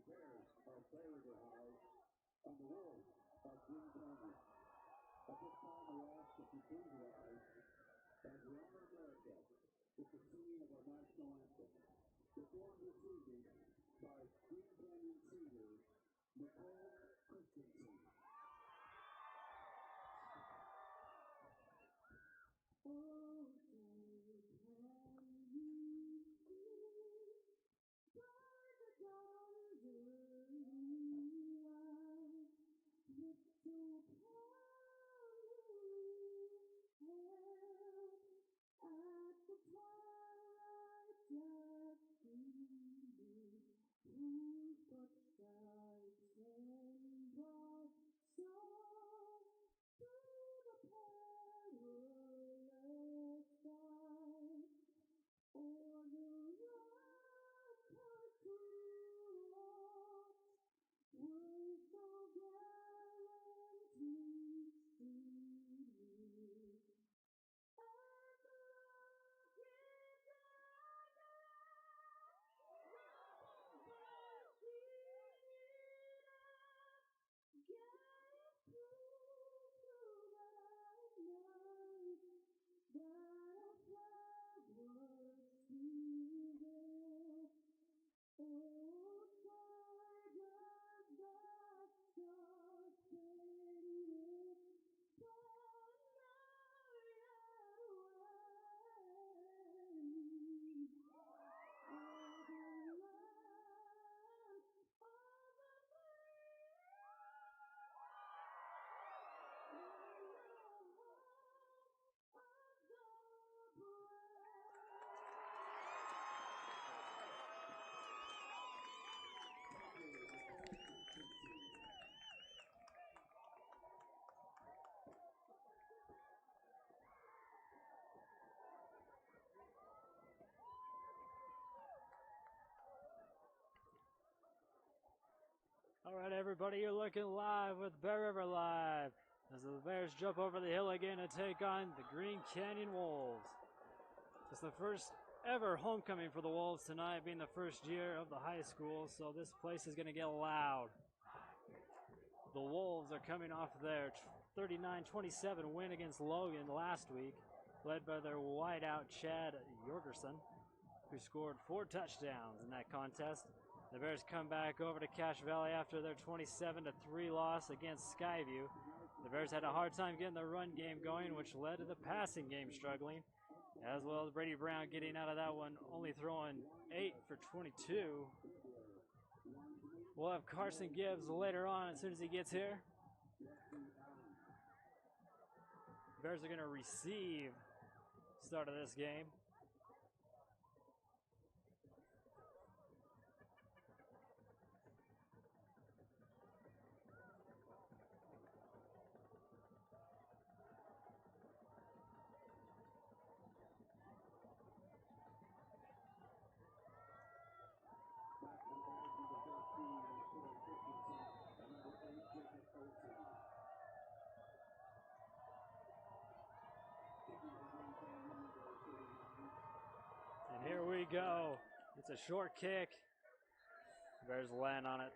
Bears of Farragut High and the Wolves of Green Canyon. At this time, we ask that you please rise as we honor America with the singing of our national anthem, performed this evening by Green Canyon senior Nicole Christensen. All right, everybody, you're looking live with Bear River Live as the Bears jump over the hill again to take on the Green Canyon Wolves. It's the first ever homecoming for the Wolves tonight, being the first year of the high school, so this place is going to get loud. The Wolves are coming off their 39-27 win against Logan last week, led by their wideout Chad Jorgerson, who scored 4 touchdowns in that contest. The Bears come back over to Cache Valley after their 27-3 loss against Skyview. The Bears had a hard time getting the run game going, which led to the passing game struggling, as well as Brady Brown getting out of that one, only throwing 8 for 22. We'll have Carson Gibbs later on as soon as he gets here. The Bears are going to receive start of this game. And here we go. It's a short kick. Bears land on it.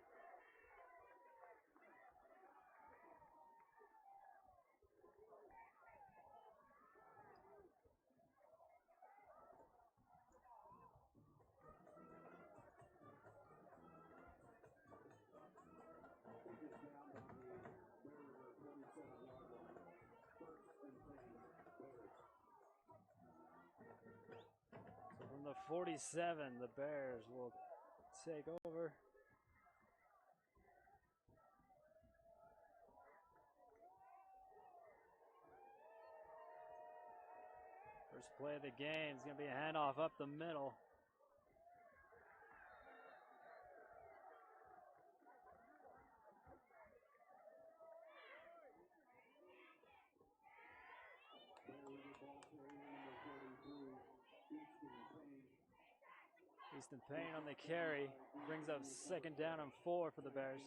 So from the 47, the Bears will take over. First play of the game is going to be a handoff up the middle. Easton Payne on the carry, brings up 2nd down and 4 for the Bears.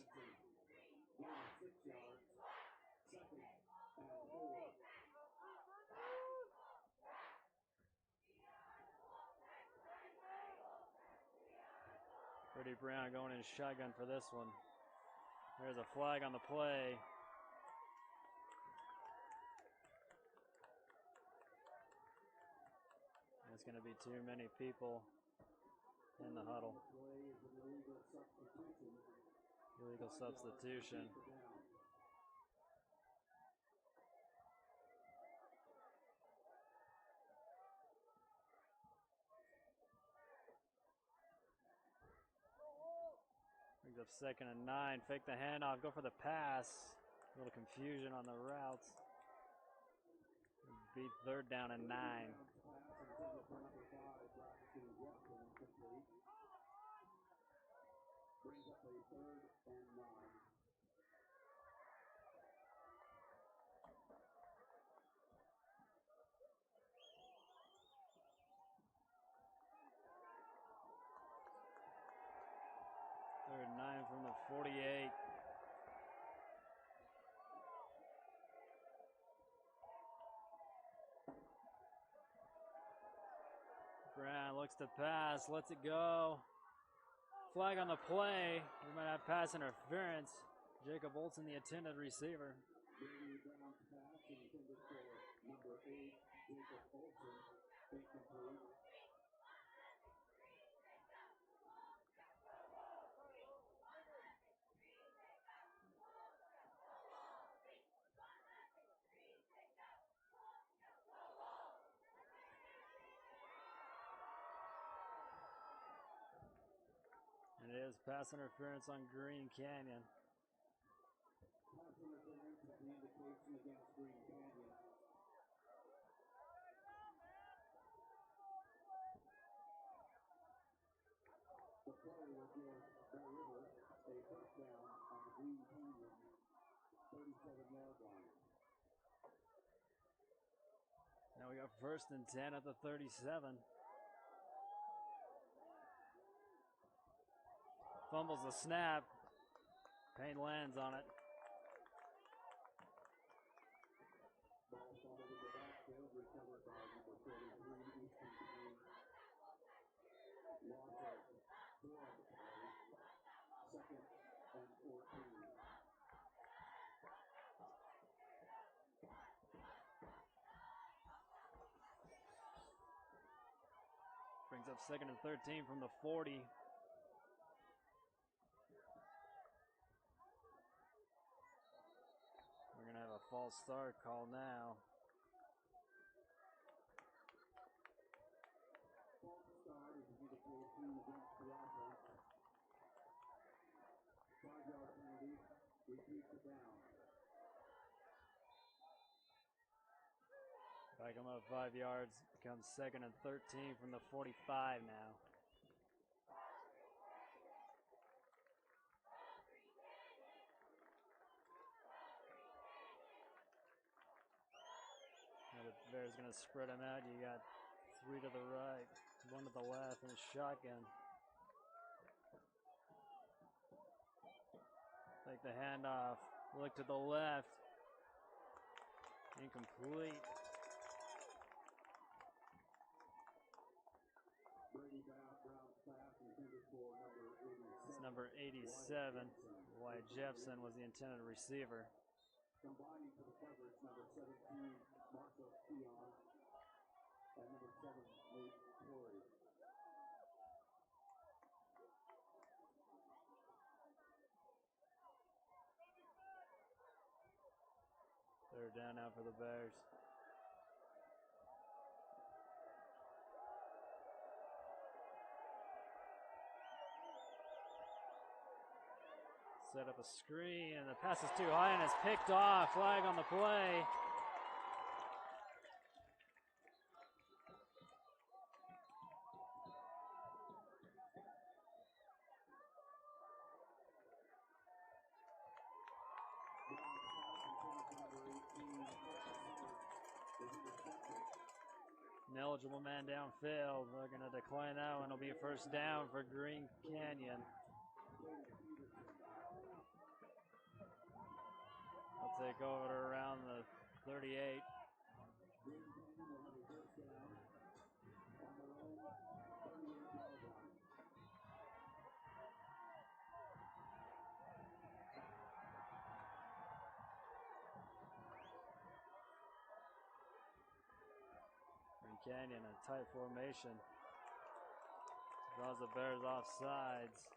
Freddie Brown going in shotgun for this one. There's a flag on the play. There's going to be too many people in the huddle. Illegal substitution. Brings up 2nd and 9. Fake the handoff. Go for the pass. A little confusion on the routes. Beat 3rd down and 9. Brings up a 3rd and 9. Third and 9 from the 48. Brown looks to pass, lets it go. Flag on the play. We might have pass interference. Jacob Olsen, the intended receiver. Brady Brown's pass intended for number 8, Jacob Olsen, incomplete. And it is pass interference on Green Canyon. Pass interference is the indication against Green Canyon. The play will give Bear River a first down on the Green Canyon 37-yard line. Now we got 1st and 10 at the 37. Fumbles the snap. Payne lands on it. Ball fumbled in the backfield, recovered by number 43, Easton Payne. Loss of 4 on the play. 2nd and 14. Brings up 2nd and 13 from the 40. We're going to have a false start call now. False start is an indication against the offense. 5-yard penalty, repeat the down. Back him up 5 yards. Becomes 2nd and 13 from the 45 now. Now the Bears going to spread them out. You got 3 to the right, 1 to the left, and a shotgun. Take the handoff. Look to the left. Incomplete. Brady Brown's pass intended for number 87. It's number 87. Wyatt Jepson was the intended receiver. Combining for the coverage, number 17, Marshall Keon, and number 7, Nate Torrey. Third down now for the Bears. Set up a screen, and the pass is too high, and it's picked off. Flag on the play. An eligible man downfield. We're going to decline that one. It'll be a first down for Green Canyon. They'll take over to around the 38. Canyon in a tight formation. Draws the Bears off sides.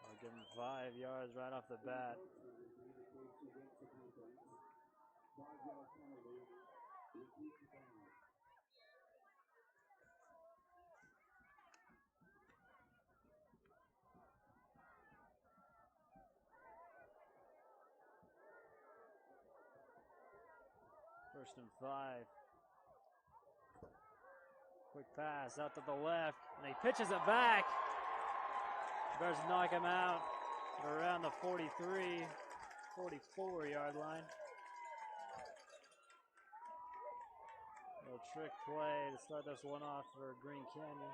I'll give him 5 yards right off the bat. 5-yard penalty. Repeat down. First and 5. Quick pass out to the left, and he pitches it back. Bears knock him out around the 43, 44-yard line. Little trick play to start this one off for Green Canyon.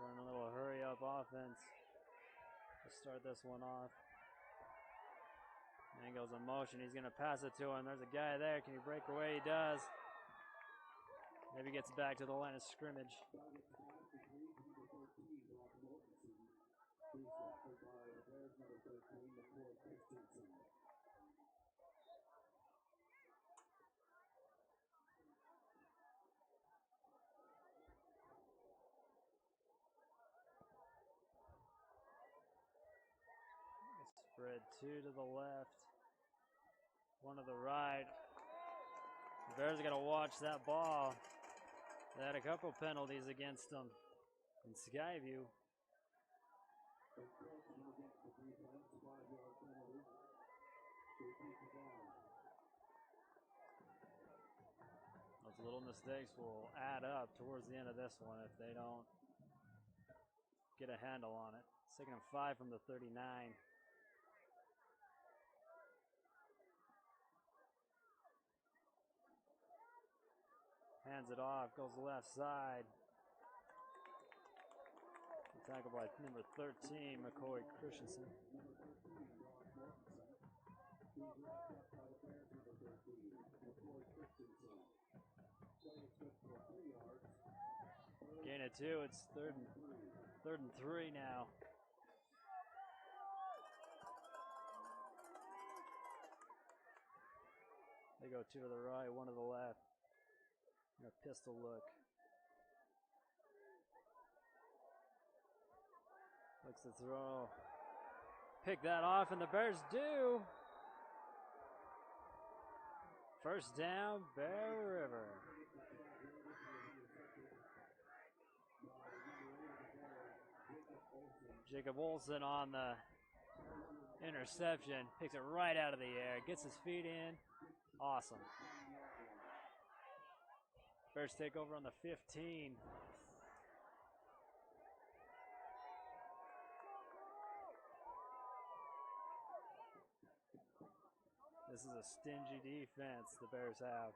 Run a little hurry-up offense to start this one off. Angles in motion. He's going to pass it to him. There's a guy there. Can he break away? He does. Maybe gets back to the line of scrimmage. Spread 2 to the left, 1 to the right. The Bears are going to watch that ball. They had a couple penalties against them in Skyview. Those little mistakes will add up towards the end of this one if they don't get a handle on it. 2nd and 5 from the 39. Hands it off, goes left side. Tackled by number 13, McCoy Christensen. Gain of 2, it's third and 3 now. They go 2 to the right, 1 to the left. And a pistol look. Looks to throw. Pick that off, and the Bears do. First down, Bear River. Jacob Olsen on the interception. Picks it right out of the air. Gets his feet in. Awesome. Bears take over on the 15. This is a stingy defense the Bears have.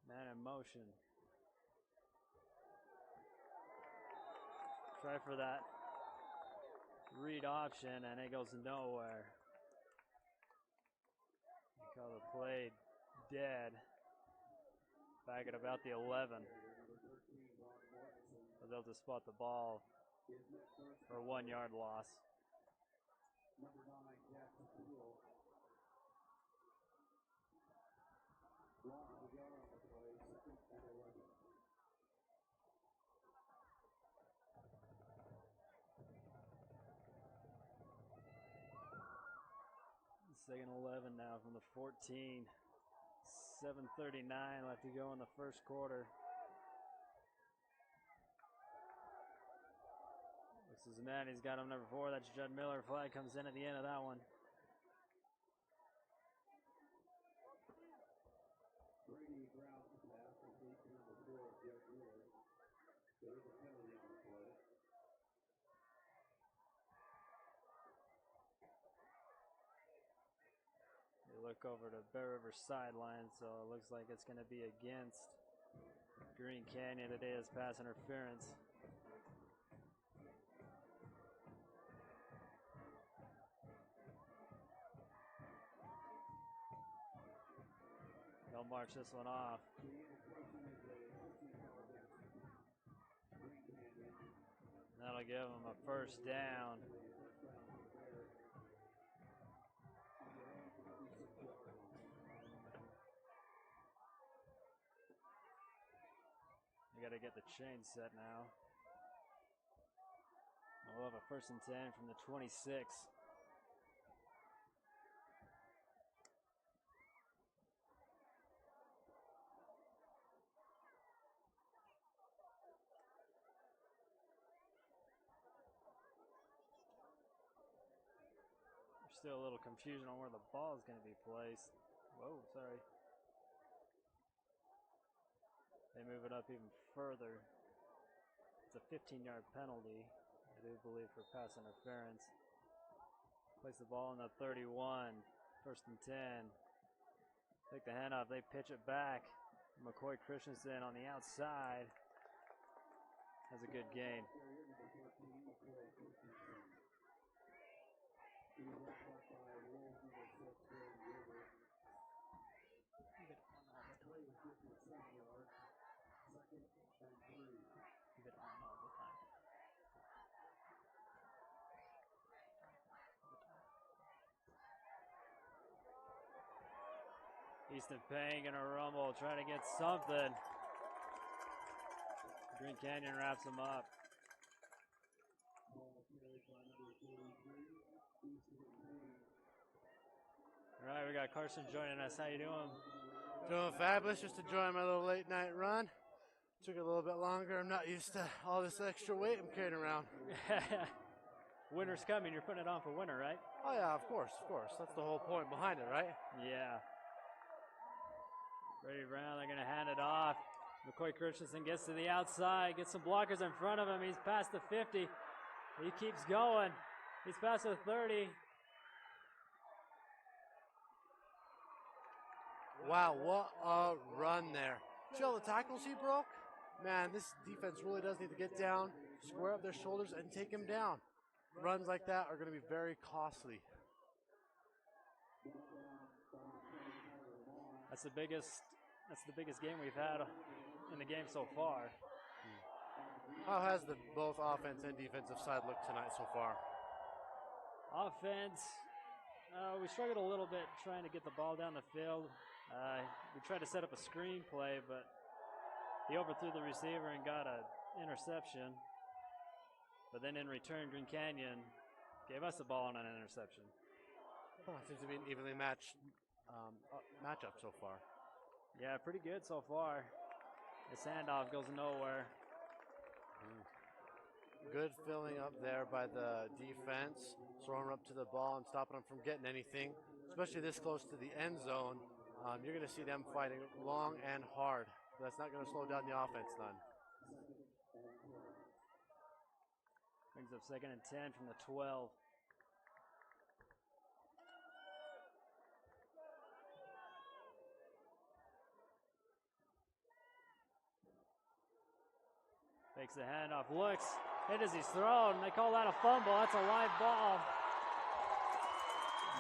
Man in motion. Try for that read option, and it goes nowhere. They call the play dead. Back at about the 11. But they'll just spot the ball for a 1 yard loss. Number 9, Jackson Poole. Loss of the yard on the play, 2nd and 11. Second 11 now from the 14. 7:39 left to go in the first quarter. This is man, he's got him number 4. That's Judd Miller. Flag comes in at the end of that one. Brady grounds the pass, complete to number 4, Judd Miller. There is a penalty on the play. You look over to Bear River sideline, so it looks like it's going to be against Green Canyon today as pass interference. They'll march this one off. That'll give them a first down. You got to get the chain set now. We'll have a 1st and 10 from the 26. There's still a little confusion on where the ball is going to be placed. Whoa, sorry. They move it up even further. It's a 15-yard penalty, I do believe, for pass interference. Place the ball in the 31, 1st and 10. Take the handoff, they pitch it back. McCoy Christensen on the outside has a good gain. Easton Payne gonna rumble, trying to get something. Green Canyon wraps him up. All right, we got Carson joining us. How you doing? Doing fabulous. Just enjoying my little late night run. Took a little bit longer. I'm not used to all this extra weight I'm carrying around. Winter's coming. You're putting it on for winter, right? Oh yeah, of course. That's the whole point behind it, right? Yeah. Brady Brown, they're going to hand it off. McCoy Christensen gets to the outside, gets some blockers in front of him. He's past the 50. He keeps going. He's past the 30. Wow, what a run there. See all the tackles he broke? Man, this defense really does need to get down, square up their shoulders, and take him down. Runs like that are going to be very costly. That's the biggest game we've had in the game so far. How has the both offense and defensive side looked tonight so far? Offense, we struggled a little bit trying to get the ball down the field. We tried to set up a screen play, but he overthrew the receiver and got an interception. But then in return, Green Canyon gave us the ball on an interception. Oh, it seems to be an evenly matched matchup so far. Yeah, pretty good so far. This handoff goes nowhere. Good filling up there by the defense, throwing up to the ball and stopping them from getting anything, especially this close to the end zone. You're going to see them fighting long and hard. That's not going to slow down the offense none. Brings up 2nd and 10 from the 12. Takes the handoff, looks, hit as he's thrown. They call that a fumble. That's a live ball.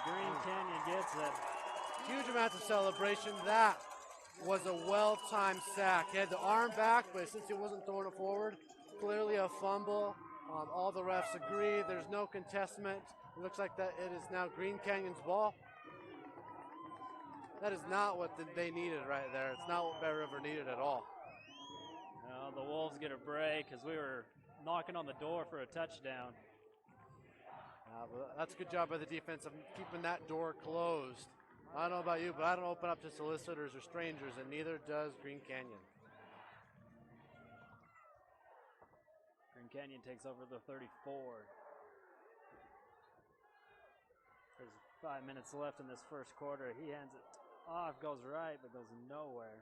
Green Canyon gets it. Huge amounts of celebration. That was a well-timed sack. He had the arm back, but since he wasn't throwing it forward, clearly a fumble. All the refs agree. There's no contestment. It looks like that it is now Green Canyon's ball. That is not what they needed right there. It's not what Bear River needed at all. The Wolves get a break because we were knocking on the door for a touchdown. But that's a good job by the defense of keeping that door closed. I don't know about you, but I don't open up to solicitors or strangers, and neither does Green Canyon. Green Canyon takes over the 34. There's 5 minutes left in this first quarter. He hands it off, goes right, but goes nowhere.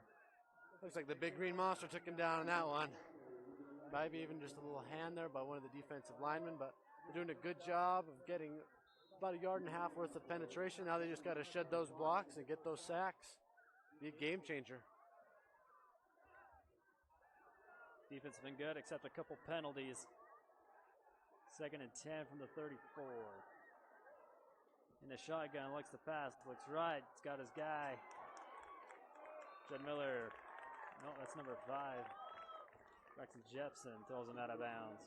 Looks like the big green monster took him down on that one. Maybe even just a little hand there by one of the defensive linemen, but they're doing a good job of getting about 1.5 yards worth of penetration. Now they just got to shed those blocks and get those sacks. Be a game changer. Defense has been good, except a couple penalties. 2nd and 10 from the 34. In the shotgun, looks to pass, looks right. It's got his guy. Jed Miller, no, that's number 5. Braxton Jepson throws him out of bounds.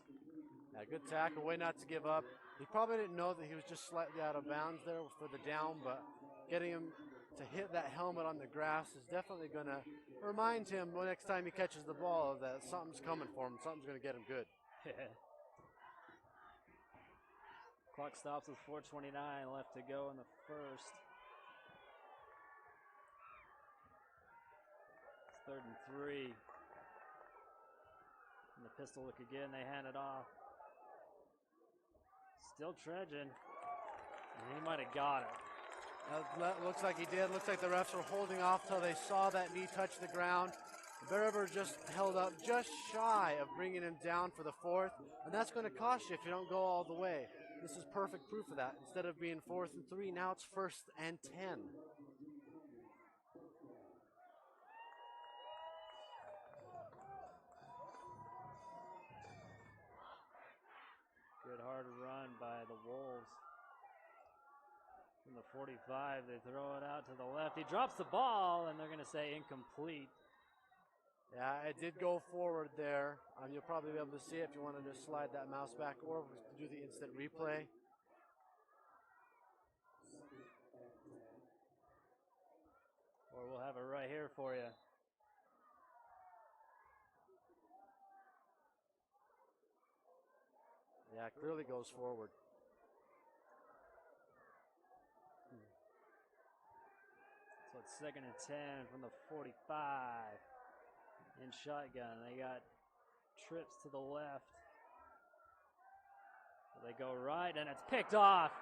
Yeah, good tackle, way not to give up. He probably didn't know that he was just slightly out of bounds there for the down, but getting him to hit that helmet on the grass is definitely going to remind him the next time he catches the ball that something's coming for him, something's going to get him good. Clock stops with 4:29 left to go in the first. It's 3rd and 3. And the pistol look again, they hand it off. Still trudging. And he might have got it. Looks like he did. Looks like the refs were holding off till they saw that knee touch the ground. Bear River just held up just shy of bringing him down for the 4th, and that's going to cost you if you don't go all the way. This is perfect proof of that. Instead of being 4th and 3, now it's 1st and 10. Good hard run by the Wolves. From the 45, they throw it out to the left. He drops the ball, and they're going to say incomplete. Yeah, it did go forward there. You'll probably be able to see it if you wanted to slide that mouse back or do the instant replay. Or we'll have it right here for you. Yeah, it clearly goes forward. So it's 2nd and 10 from the 45. In shotgun, they got trips to the left. They go right, and it's picked off.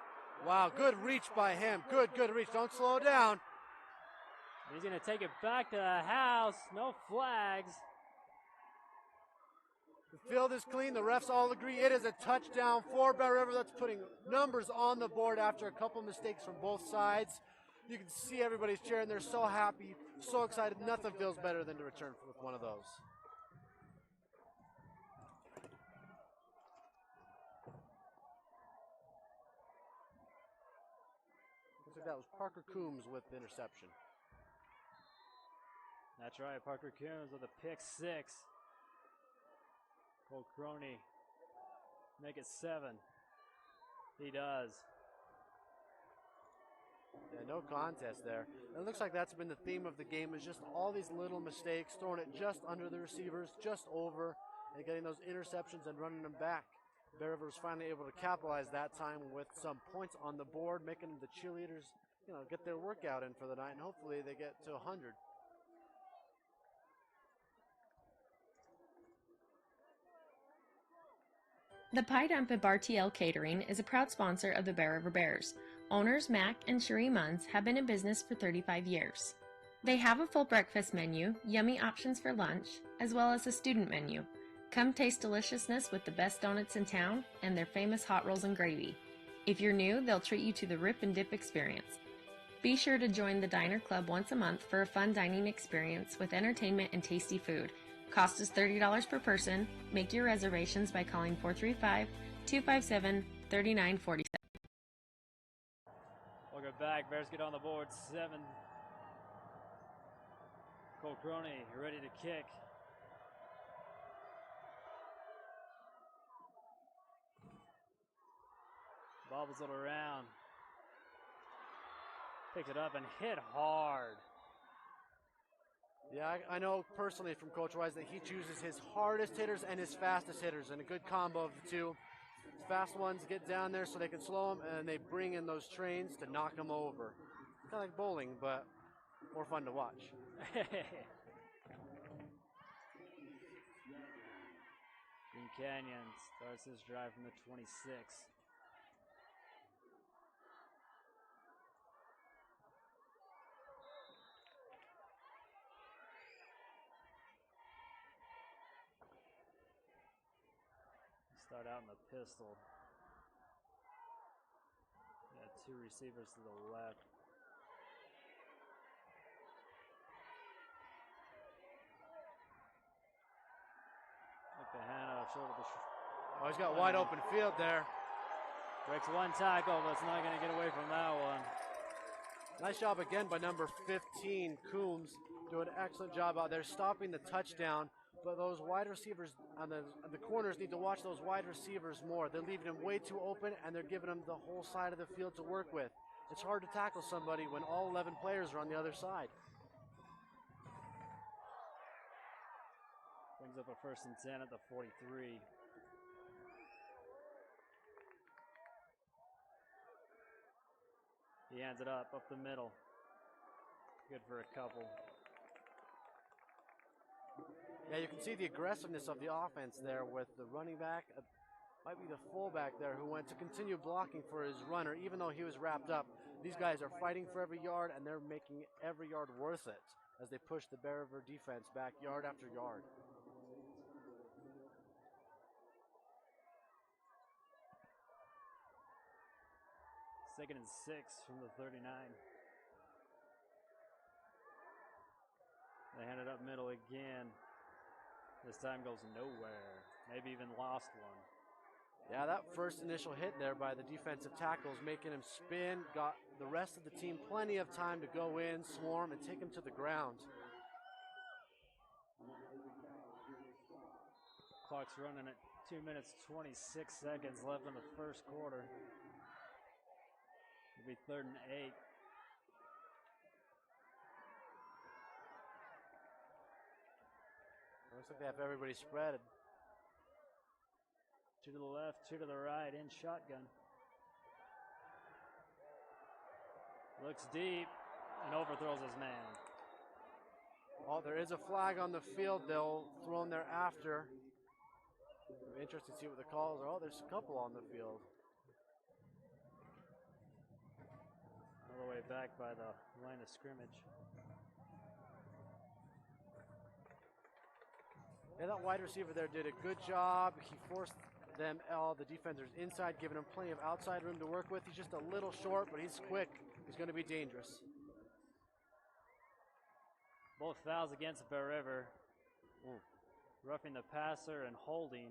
Wow, good reach by him. Good reach. Don't slow down. He's going to take it back to the house. No flags. The field is clean. The refs all agree it is a touchdown for Bear River. That's putting numbers on the board after a couple mistakes from both sides. You can see everybody's cheering. They're so happy, so excited. Nothing feels better than to return with one of those. Looks like that was Parker Coombs with the interception. That's right, Parker Coombs with a pick 6. Cole Croney make it 7. He does. Yeah, no contest there. It looks like that's been the theme of the game, is just all these little mistakes, throwing it just under the receivers, just over, and getting those interceptions and running them back. Bear River was finally able to capitalize that time with some points on the board, making the cheerleaders, get their workout in for the night, and hopefully they get to 100. The Pie Dump at Bar TL Catering is a proud sponsor of the Bear River Bears. Owners Mac and Cherie Munns have been in business for 35 years. They have a full breakfast menu, yummy options for lunch, as well as a student menu. Come taste deliciousness with the best donuts in town and their famous hot rolls and gravy. If you're new, they'll treat you to the Rip and Dip experience. Be sure to join the Diner Club once a month for a fun dining experience with entertainment and tasty food. Cost is $30 per person. Make your reservations by calling 435-257-3947. Welcome back. Bears get on the board. 7. Cole Croney ready to kick. Bobbles it around. Picks it up and hit hard. Yeah, I know personally from Coach Wise that he chooses his hardest hitters and his fastest hitters, and a good combo of the two. The fast ones get down there so they can slow them, and they bring in those trains to knock them over. Kind of like bowling, but more fun to watch. Green Canyon starts his drive from the 26. Start out in the pistol. Got 2 receivers to the left. Like the handoff, shoulder to Oh, he's got wide open field there. breaks 1 tackle, but it's not going to get away from that one. Nice job again by number 15, Coombs, doing an excellent job out there stopping the touchdown. But those wide receivers on the corners need to watch those wide receivers more. They're leaving them way too open, and they're giving them the whole side of the field to work with. It's hard to tackle somebody when all 11 players are on the other side. Brings up a 1st and 10 at the 43. He hands it up the middle. Good for a couple. Yeah, you can see the aggressiveness of the offense there with the running back. Might be the fullback there who went to continue blocking for his runner, even though he was wrapped up. These guys are fighting for every yard, and they're making every yard worth it as they push the Bear River defense back yard after yard. Second and 6 from the 39. They hand it up middle again. This time goes nowhere. Maybe even lost one. Yeah, that first initial hit there by the defensive tackles, making him spin, got the rest of the team plenty of time to go in, swarm, and take him to the ground. Clock's running at 2 minutes, 26 seconds left in the first quarter. It'll be 3rd and 8. Looks like they have everybody spread. 2 to the left, 2 to the right, in shotgun. Looks deep and overthrows his man. Oh, there is a flag on the field. They'll throw in there after. It'll be interesting to see what the calls are. Oh, there's a couple on the field. All the way back by the line of scrimmage. Yeah, that wide receiver there did a good job. He forced them, all the defenders inside, giving him plenty of outside room to work with. He's just a little short, but he's quick. He's going to be dangerous. Both fouls against Bear River. Roughing the passer and holding.